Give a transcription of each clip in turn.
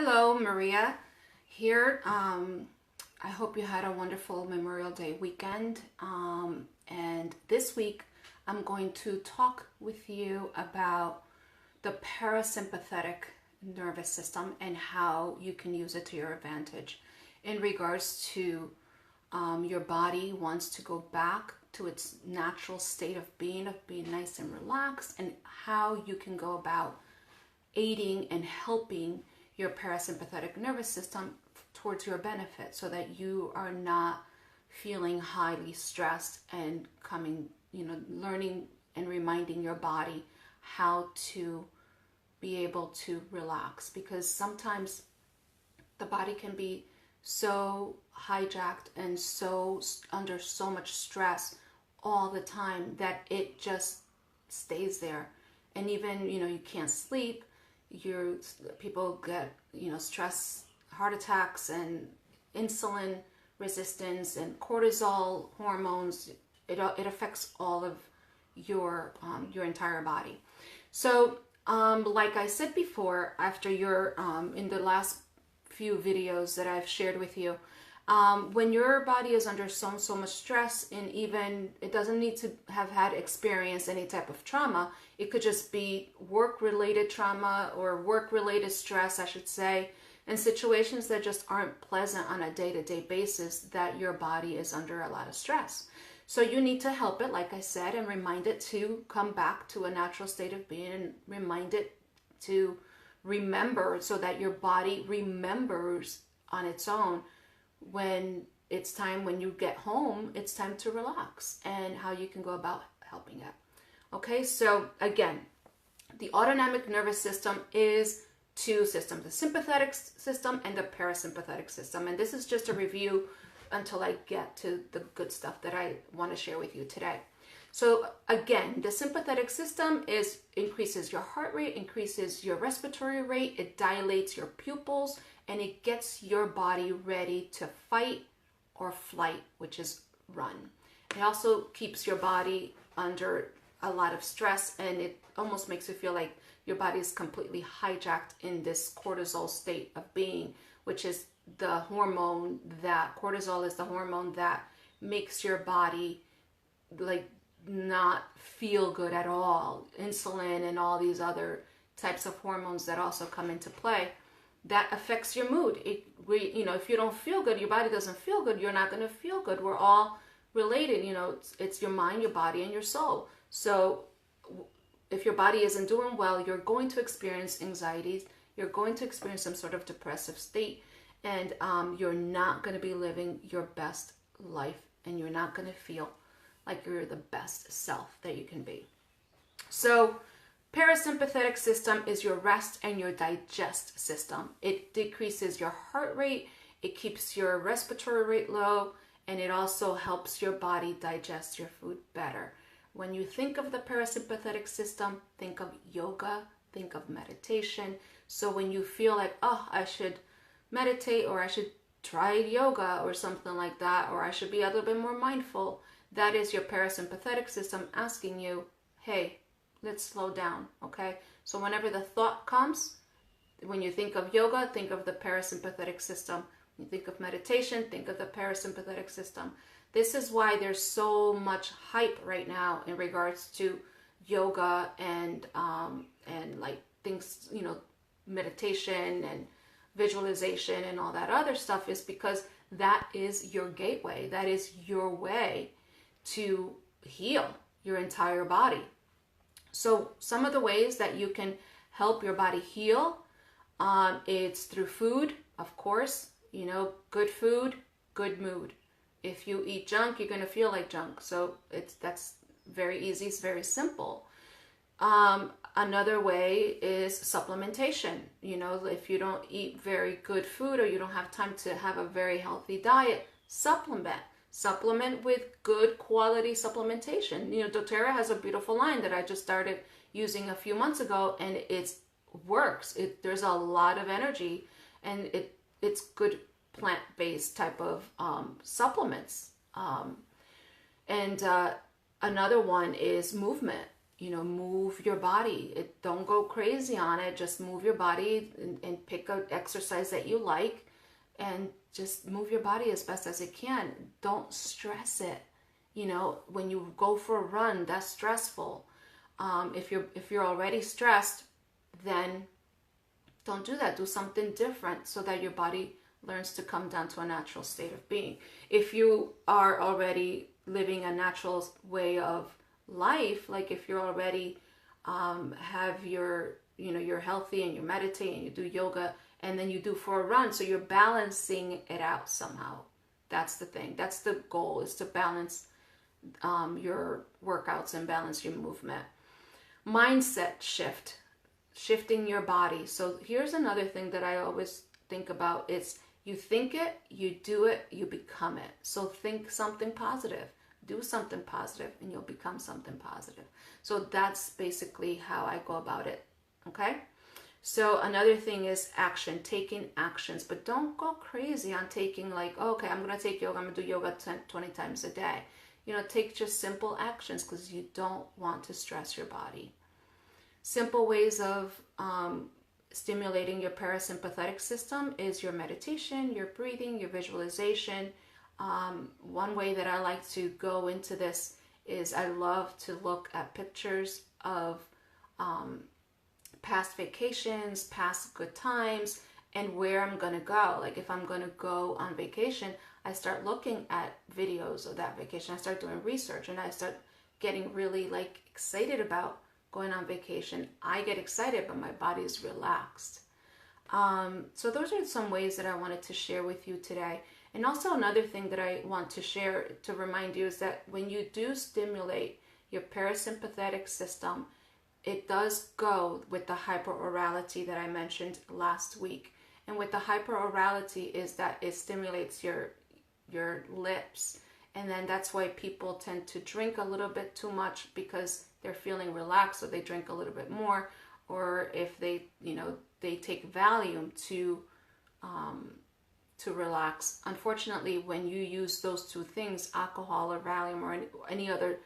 Hello, Maria here. I hope you had a wonderful Memorial Day weekend. And this week, I'm going to talk with you about the parasympathetic nervous system and how you can use it to your advantage in regards to your body wants to go back to its natural state of being nice and relaxed, and how you can go about aiding and helping your parasympathetic nervous system towards your benefit so that you are not feeling highly stressed and learning and reminding your body how to be able to relax, because sometimes the body can be so hijacked and so under so much stress all the time that it just stays there. And even you can't sleep. People get stress, heart attacks, and insulin resistance and cortisol hormones. It affects all of your entire body. So like I said before, after your in the last few videos that I've shared with you, when your body is under so much stress, and even it doesn't need to have had experienced any type of trauma, it could just be work-related trauma or work-related stress, I should say, and situations that just aren't pleasant on a day-to-day basis, that your body is under a lot of stress. So you need to help it, like I said, and remind it to come back to a natural state of being, and remind it to remember, so that your body remembers on its own when it's time, when you get home, it's time to relax, and how you can go about helping it. Okay, so again, the autonomic nervous system is two systems, the sympathetic system and the parasympathetic system. And this is just a review until I get to the good stuff that I want to share with you today. So again, the sympathetic system increases your heart rate, increases your respiratory rate, it dilates your pupils, and it gets your body ready to fight or flight, which is run. It also keeps your body under a lot of stress, and it almost makes you feel like your body is completely hijacked in this cortisol state of being, which is the hormone that cortisol is the hormone that makes your body like not feel good at all. Insulin and all these other types of hormones that also come into play, that affects your mood. If you don't feel good, your body doesn't feel good, you're not going to feel good. We're all related. It's your mind, your body, and your soul. So if your body isn't doing well, you're going to experience anxieties, you're going to experience some sort of depressive state, and you're not going to be living your best life, and you're not going to feel like you're the best self that you can be. So parasympathetic system is your rest and your digest system. It decreases your heart rate, it keeps your respiratory rate low, and it also helps your body digest your food better. When you think of the parasympathetic system, think of yoga, think of meditation. So when you feel like, oh, I should meditate, or I should try yoga or something like that, or I should be a little bit more mindful, that is your parasympathetic system asking you, hey, let's slow down, okay? So whenever the thought comes, when you think of yoga, think of the parasympathetic system. When you think of meditation, think of the parasympathetic system. This is why there's so much hype right now in regards to yoga and like things, meditation and visualization and all that other stuff, is because that is your gateway. That is your way to heal your entire body. So some of the ways that you can help your body heal, it's through food, of course. Good food, good mood. If you eat junk, you're going to feel like junk. So that's very easy. It's very simple. Another way is supplementation. If you don't eat very good food, or you don't have time to have a very healthy diet, supplement with good quality supplementation. doTERRA has a beautiful line that I just started using a few months ago, and it works. There's a lot of energy, and it's good plant-based type of supplements. And another one is movement. move your body. Don't go crazy on it. Just move your body and pick an exercise that you like and just move your body as best as it can. Don't stress it. When you go for a run, that's stressful. If you're already stressed, then don't do that. Do something different so that your body learns to come down to a natural state of being. If you are already living a natural way of life, like if you're already have you're healthy and you meditate and you do yoga and then you do for a run, so you're balancing it out somehow. That's the thing. That's the goal, is to balance your workouts and balance your movement. Mindset shift, shifting your body. So here's another thing that I always think about. It's you think it, you do it, you become it. So think something positive, do something positive, and you'll become something positive. So that's basically how I go about it. Okay. So another thing is action, taking actions, but don't go crazy on taking like, okay, I'm going to take yoga. I'm going to do yoga 20 times a day. Take just simple actions because you don't want to stress your body. Simple ways of stimulating your parasympathetic system is your meditation, your breathing, your visualization. One way that I like to go into this is I love to look at pictures of past vacations, past good times, and where I'm going to go. Like if I'm going to go on vacation, I start looking at videos of that vacation. I start doing research and I start getting really excited about going on vacation. I get excited, but my body is relaxed. So those are some ways that I wanted to share with you today. And also another thing that I want to share to remind you is that when you do stimulate your parasympathetic system, it does go with the hyperorality that I mentioned last week. And with the hyperorality is that it stimulates your lips. And then that's why people tend to drink a little bit too much because they're feeling relaxed, so they drink a little bit more. Or if they take Valium to relax. Unfortunately, when you use those two things, alcohol or Valium or any other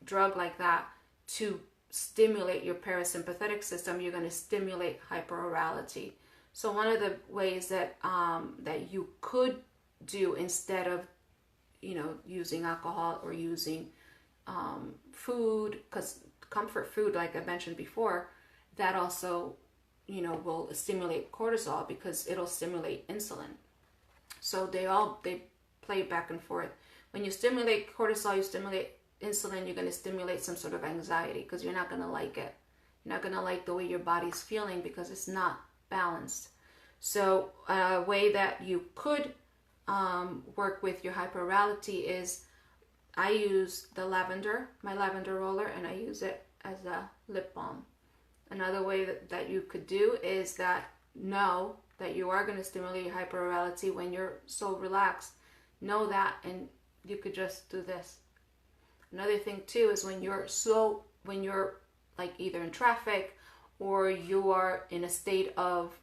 drug like that, to stimulate your parasympathetic system, you're going to stimulate hyperorality. So one of the ways that that you could do instead of using alcohol or using food, because comfort food, like I mentioned before, that also will stimulate cortisol because it'll stimulate insulin. So they play back and forth. When you stimulate cortisol, you stimulate insulin, you're going to stimulate some sort of anxiety because you're not going to like it. You're not going to like the way your body's feeling because it's not balanced. So a way that you could work with your hyperorality is I use my lavender roller, and I use it as a lip balm. Another way that you could do is know that you are going to stimulate your hyperorality when you're so relaxed. Know that, and you could just do this. Another thing too is when you're like either in traffic or you are in a state of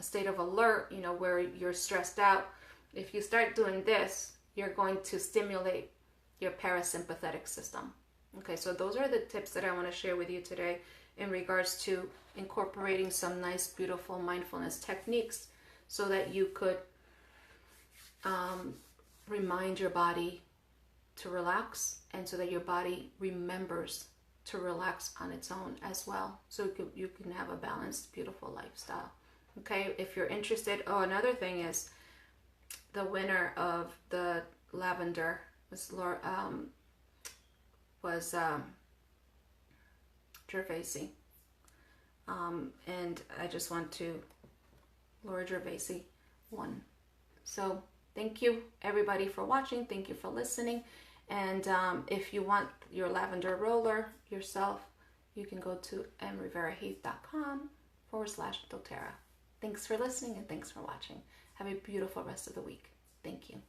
alert, where you're stressed out. If you start doing this, you're going to stimulate your parasympathetic system. Okay, so those are the tips that I want to share with you today in regards to incorporating some nice, beautiful mindfulness techniques so that you could remind your body to relax, and so that your body remembers to relax on its own as well, so you can have a balanced, beautiful lifestyle. Okay, if you're interested. Another thing is the winner of the lavender was Gervaisi, and I just want to Laura Gervaisi won. So thank you everybody for watching. Thank you for listening. And if you want your lavender roller yourself, you can go to mriveraheath.com/doTERRA. Thanks for listening and thanks for watching. Have a beautiful rest of the week. Thank you.